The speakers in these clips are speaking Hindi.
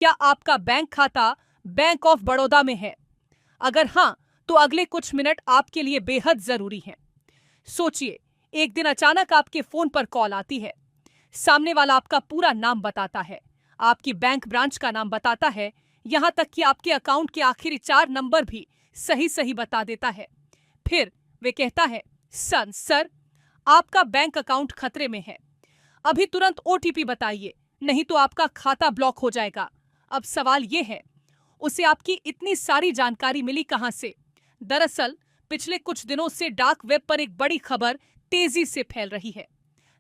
क्या आपका बैंक खाता बैंक ऑफ बड़ौदा में है? अगर हाँ, तो अगले कुछ मिनट आपके लिए बेहद जरूरी हैं। सोचिए, एक दिन अचानक आपके फोन पर कॉल आती है। सामने वाला आपका पूरा नाम बताता है, आपकी बैंक ब्रांच का नाम बताता है, यहाँ तक कि आपके अकाउंट के आखिरी 4 नंबर भी सही सही बता देता है। फिर वे कहता है, सर, आपका बैंक अकाउंट खतरे में है। अभी तुरंत ओटीपी बताइए, नहीं तो आपका खाता ब्लॉक हो जाएगा। अब सवाल ये है, उसे आपकी इतनी सारी जानकारी मिली कहां से? दरअसल पिछले कुछ दिनों से डार्क वेब पर एक बड़ी खबर तेजी से फैल रही है।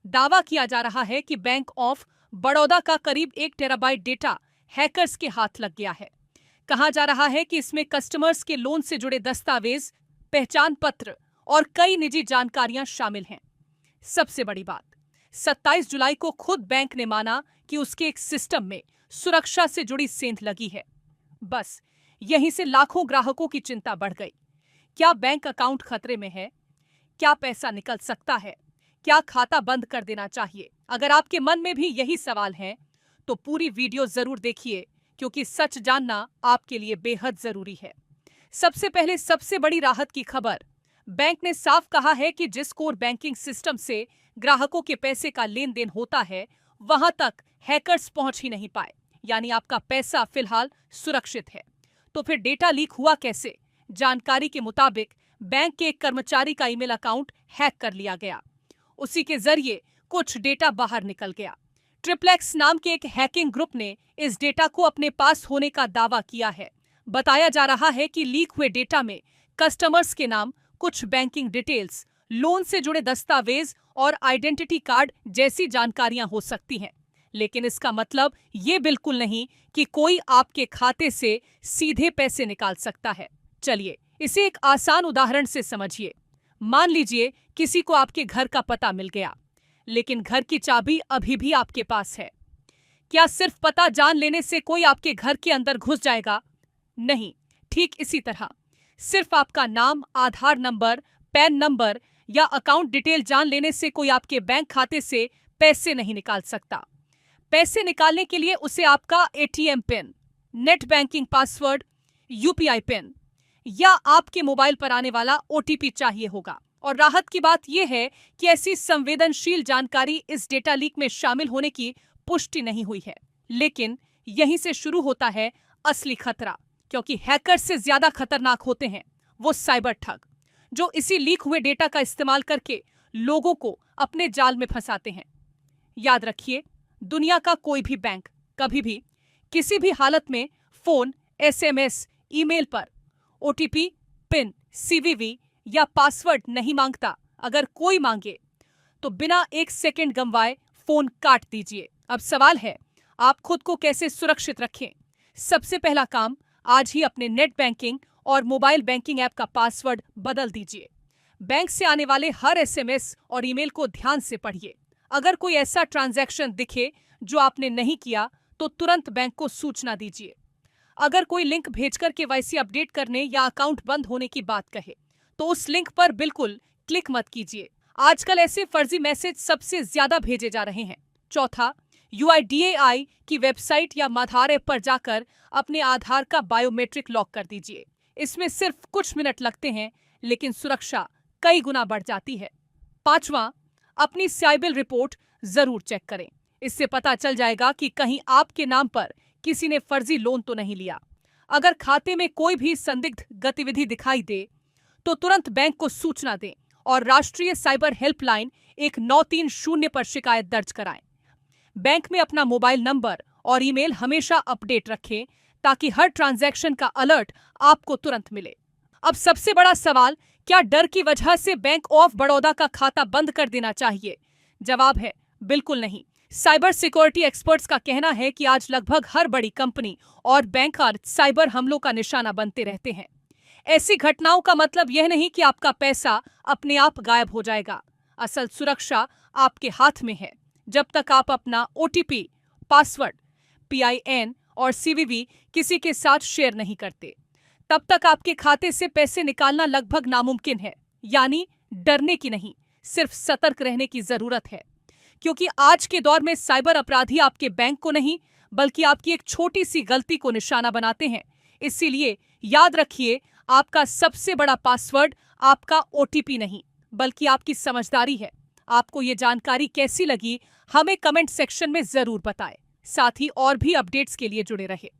दावा किया जा रहा है कि बैंक ऑफ बड़ौदा का करीब 1 टेराबाइट डेटा हैकर्स के हाथ लग गया है। कहा जा रहा है कि इसमें कस्टमर्स के लोन से जुड़े दस्तावेज, पहचान पत्र और कई निजी जानकारियां शामिल हैं। सबसे बड़ी बात, 27 जुलाई को खुद बैंक ने माना कि उसके एक सिस्टम में सुरक्षा से जुड़ी सेंध लगी है। बस यहीं से लाखों ग्राहकों की चिंता बढ़ गई। क्या बैंक अकाउंट खतरे में है? क्या पैसा निकल सकता है? क्या खाता बंद कर देना चाहिए? अगर आपके मन में भी यही सवाल हैं, तो पूरी वीडियो जरूर देखिए, क्योंकि सच जानना आपके लिए बेहद जरूरी है। सबसे पहले सबसे बड़ी राहत की खबर, बैंक ने साफ कहा है कि जिस कोर बैंकिंग सिस्टम से ग्राहकों के पैसे का लेन देन होता है, वहां तक हैकर्स पहुंच ही नहीं पाए, यानी आपका पैसा फिलहाल सुरक्षित है। तो फिर डेटा लीक हुआ कैसे? जानकारी के मुताबिक बैंक के एक कर्मचारी का ईमेल अकाउंट हैक कर लिया गया। उसी के जरिए कुछ डेटा बाहर निकल गया। ट्रिप्लेक्स नाम के एक हैकिंग ग्रुप ने इस डेटा को अपने पास होने का दावा किया है। बताया जा रहा है कि लीक हुए डेटा में कस्टमर्स के नाम, कुछ बैंकिंग डिटेल्स, लोन से जुड़े दस्तावेज और आइडेंटिटी कार्ड जैसी जानकारियां हो सकती हैं। लेकिन इसका मतलब ये बिल्कुल नहीं कि कोई आपके खाते से सीधे पैसे निकाल सकता है। चलिए इसे एक आसान उदाहरण से समझिए। मान लीजिए किसी को आपके घर का पता मिल गया, लेकिन घर की चाबी अभी भी आपके पास है। क्या सिर्फ पता जान लेने से कोई आपके घर के अंदर घुस जाएगा? नहीं। ठीक इसी तरह सिर्फ आपका नाम, आधार नंबर, पैन नंबर या अकाउंट डिटेल जान लेने से कोई आपके बैंक खाते से पैसे नहीं निकाल सकता। पैसे निकालने के लिए उसे आपका ATM pin, net banking password, UPI pin या आपके मोबाइल पर आने वाला ओटीपी चाहिए होगा। और राहत की बात यह है कि ऐसी संवेदनशील जानकारी इस डेटा लीक में शामिल होने की पुष्टि नहीं हुई है। लेकिन यहीं से शुरू होता है असली खतरा, क्योंकि हैकर से ज्यादा खतरनाक होते हैं वो साइबर ठग, जो इसी लीक हुए डेटा का इस्तेमाल करके लोगों को अपने जाल में फंसाते हैं। याद रखिए, दुनिया का कोई भी बैंक कभी भी किसी भी हालत में फोन, एसएमएस, ईमेल पर ओटीपी, पिन, सीवीवी या पासवर्ड नहीं मांगता। अगर कोई मांगे तो बिना 1 सेकंड गंवाए फोन काट दीजिए। अब सवाल है, आप खुद को कैसे सुरक्षित रखें? सबसे पहला काम, आज ही अपने नेट बैंकिंग और मोबाइल बैंकिंग ऐप का पासवर्ड बदल दीजिए। बैंक से आने वाले हर एसएमएस और ईमेल को ध्यान से पढ़िए। अगर कोई ऐसा ट्रांजैक्शन दिखे जो आपने नहीं किया, तो तुरंत बैंक को सूचना दीजिए। अगर कोई लिंक भेजकर केवाईसी अपडेट करने या अकाउंट बंद होने की बात कहे, तो उस लिंक पर बिल्कुल क्लिक मत कीजिए। आजकल ऐसे फर्जी मैसेज सबसे ज्यादा भेजे जा रहे हैं। चौथा, यूआईडीएआई की वेबसाइट या आधार ऐप पर जाकर अपने आधार का बायोमेट्रिक लॉक कर दीजिए। इसमें सिर्फ कुछ मिनट लगते हैं, लेकिन सुरक्षा कई गुना बढ़ जाती है। पांचवा, अपनी साइबर रिपोर्ट जरूर चेक करें। इससे पता चल जाएगा कि कहीं आपके नाम पर किसी ने फर्जी लोन तो नहीं लिया। अगर खाते में कोई भी संदिग्ध गतिविधि दिखाई दे, तो तुरंत बैंक को सूचना दें और राष्ट्रीय साइबर हेल्पलाइन 1930 पर शिकायत दर्ज कराएं। बैंक में अपना मोबाइल नंबर और ईमेल हमेशा अपडेट रखें, ताकि हर ट्रांजैक्शन का अलर्ट आपको तुरंत मिले। अब सबसे बड़ा सवाल, क्या डर की वजह से बैंक ऑफ बड़ौदा का खाता बंद कर देना चाहिए? जवाब है बिल्कुल नहीं। साइबर सिक्योरिटी एक्सपर्ट्स का कहना है कि आज लगभग हर बड़ी कंपनी और बैंकर साइबर हमलों का निशाना बनते रहते हैं। ऐसी घटनाओं का मतलब यह नहीं कि आपका पैसा अपने आप गायब हो जाएगा। असल सुरक्षा आपके हाथ में है। जब तक आप अपना ओटीपी, पासवर्ड, पीआईएन और सीवीवी किसी के साथ शेयर नहीं करते, तब तक आपके खाते से पैसे निकालना लगभग नामुमकिन है। यानी डरने की नहीं, सिर्फ सतर्क रहने की जरूरत है, क्योंकि आज के दौर में साइबर अपराधी आपके बैंक को नहीं, बल्कि आपकी एक छोटी सी गलती को निशाना बनाते हैं। इसीलिए याद रखिए, आपका सबसे बड़ा पासवर्ड आपका ओटीपी नहीं, बल्कि आपकी समझदारी है। आपको ये जानकारी कैसी लगी, हमें कमेंट सेक्शन में जरूर बताएं। साथ ही और भी अपडेट्स के लिए जुड़े रहे।